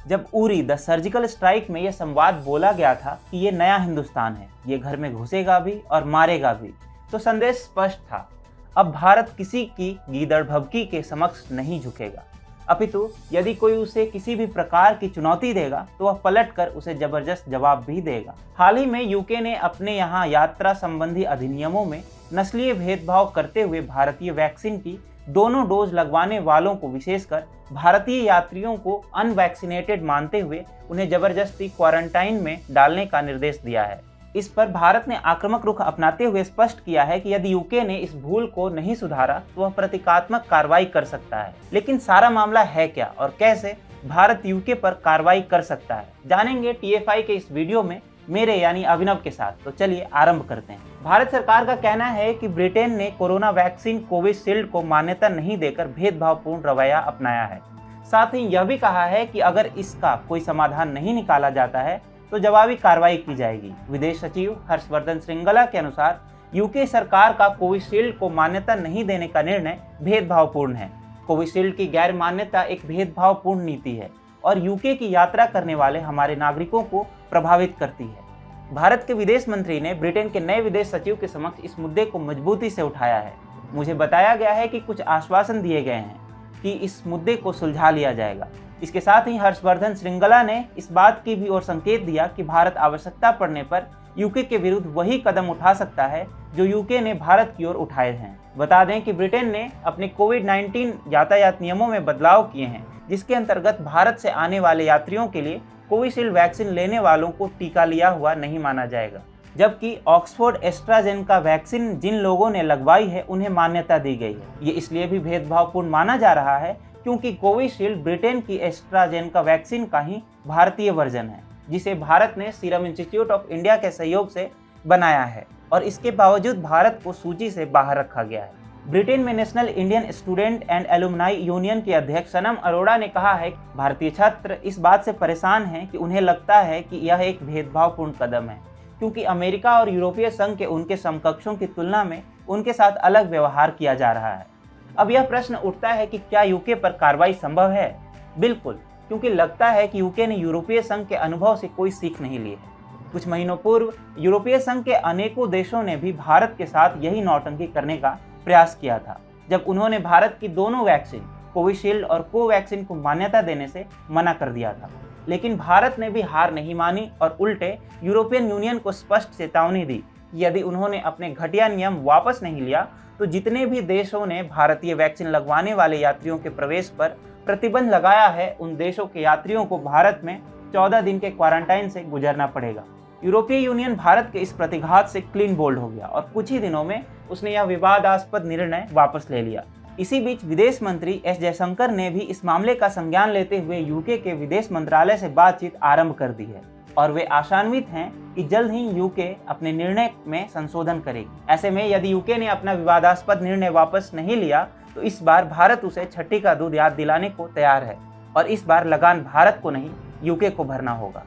जब Uri the surgical strike में यह संवाद बोला गया था कि ये नया हिंदुस्तान है, ये घर में घुसेगा भी और मारेगा भी, तो संदेश स्पष्ट था। अब भारत किसी की गीदड़ भभकी के समक्ष नहीं झुकेगा, अपितु यदि कोई उसे किसी भी प्रकार की चुनौती देगा तो वह पलटकर उसे जबरदस्त जवाब भी देगा। हाल ही में यूके ने अपने यहाँ यात्रा संबंधी अधिनियमों में नस्लीय भेदभाव करते हुए भारतीय वैक्सीन की दोनों डोज लगवाने वालों को, विशेषकर भारतीय यात्रियों को अनवैक्सीनेटेड मानते हुए उन्हें जबरदस्ती क्वारंटाइन में डालने का निर्देश दिया है। इस पर भारत ने आक्रामक रुख अपनाते हुए स्पष्ट किया है कि यदि यूके ने इस भूल को नहीं सुधारा तो वह प्रतीकात्मक कार्रवाई कर सकता है। लेकिन सारा मामला है क्या और कैसे भारत यूके पर कार्रवाई कर सकता है, जानेंगे TFI के इस वीडियो में मेरे यानी अभिनव के साथ। तो चलिए आरंभ करते हैं। भारत सरकार का कहना है कि ब्रिटेन ने कोरोना वैक्सीन कोविशील्ड को मान्यता नहीं देकर भेदभावपूर्ण रवैया अपनाया है। साथ ही यह भी कहा है कि अगर इसका कोई समाधान नहीं निकाला जाता है तो जवाबी कार्रवाई की जाएगी। विदेश सचिव हर्षवर्धन श्रृंगला के अनुसार यूके सरकार का कोविशील्ड को मान्यता नहीं देने का निर्णय भेदभावपूर्ण है। कोविशील्ड की गैर मान्यता एक भेदभावपूर्ण नीति है और यूके की यात्रा करने वाले हमारे नागरिकों को प्रभावित करती है। भारत के विदेश मंत्री ने ब्रिटेन के नए विदेश सचिव के समक्ष इस मुद्दे को मजबूती से उठाया है। मुझे बताया गया है कि कुछ आश्वासन दिए गए हैं कि इस मुद्दे को सुलझा लिया जाएगा। इसके साथ ही हर्षवर्धन श्रृंगला ने इस बात की भी ओर संकेत दिया कि भारत आवश्यकता पड़ने पर यूके के विरुद्ध वही कदम उठा सकता है जो यूके ने भारत की ओर उठाए हैं। बता दें कि ब्रिटेन ने अपने कोविड-19 यातायात नियमों में बदलाव किए हैं, जिसके अंतर्गत भारत से आने वाले यात्रियों के लिए कोविशील्ड वैक्सीन लेने वालों को टीका लिया हुआ नहीं माना जाएगा, जबकि ऑक्सफोर्ड एस्ट्राजेनेका वैक्सीन जिन लोगों ने लगवाई है उन्हें मान्यता दी गई है। ये इसलिए भी भेदभावपूर्ण माना जा रहा है क्योंकि कोविशील्ड ब्रिटेन की एस्ट्राजेनेका वैक्सीन का ही भारतीय वर्जन है, जिसे भारत ने सीरम इंस्टीट्यूट ऑफ इंडिया के सहयोग से बनाया है और इसके बावजूद भारत को सूची से बाहर रखा गया है। ब्रिटेन में national Indian student and alumni union के अध्यक्ष सनम अरोड़ा ने कहा है कि भारतीय छात्र इस बात से परेशान हैं कि उन्हें लगता है कि यह एक भेदभावपूर्ण कदम है, क्योंकि अमेरिका और यूरोपीय संघ के उनके समकक्षों की तुलना में उनके साथ अलग व्यवहार किया जा रहा है। अब यह प्रश्न उठता है कि क्या यूके पर कार्रवाई संभव है? बिल्कुल, क्योंकि लगता है कि यूके ने यूरोपीय संघ के अनुभव से कोई सीख नहीं ली है। कुछ महीनों पूर्व यूरोपीय संघ के अनेकों देशों ने भी भारत के साथ यही नौटंकी करने का प्रयास किया था, जब उन्होंने भारत की दोनों वैक्सीन कोविशील्ड और कोवैक्सीन को मान्यता देने से मना कर दिया था। लेकिन भारत ने भी हार नहीं मानी और उल्टे यूरोपियन यूनियन को स्पष्ट चेतावनी दी कि यदि उन्होंने अपने घटिया नियम वापस नहीं लिया तो जितने भी देशों ने भारतीय वैक्सीन लगवाने वाले यात्रियों के प्रवेश पर प्रतिबंध लगाया है, उन देशों के यात्रियों को भारत में 14 दिन के क्वारंटाइन से गुजरना पड़ेगा। यूरोपीय यूनियन भारत के इस प्रतिघात से क्लीन बोल्ड हो गया और कुछ ही दिनों में उसने यह विवादास्पद निर्णय वापस ले लिया। इसी बीच विदेश मंत्री एस जयशंकर ने भी इस मामले का संज्ञान लेते हुए यूके के विदेश मंत्रालय से बातचीत आरंभ कर दी है और वे आशान्वित हैं कि जल्द ही यूके अपने निर्णय में संशोधन करेगी। ऐसे में यदि यूके ने अपना विवादास्पद निर्णय वापस नहीं लिया तो इस बार भारत उसे छठी का दूध याद दिलाने को तैयार है और इस बार लगान भारत को नहीं यूके को भरना होगा।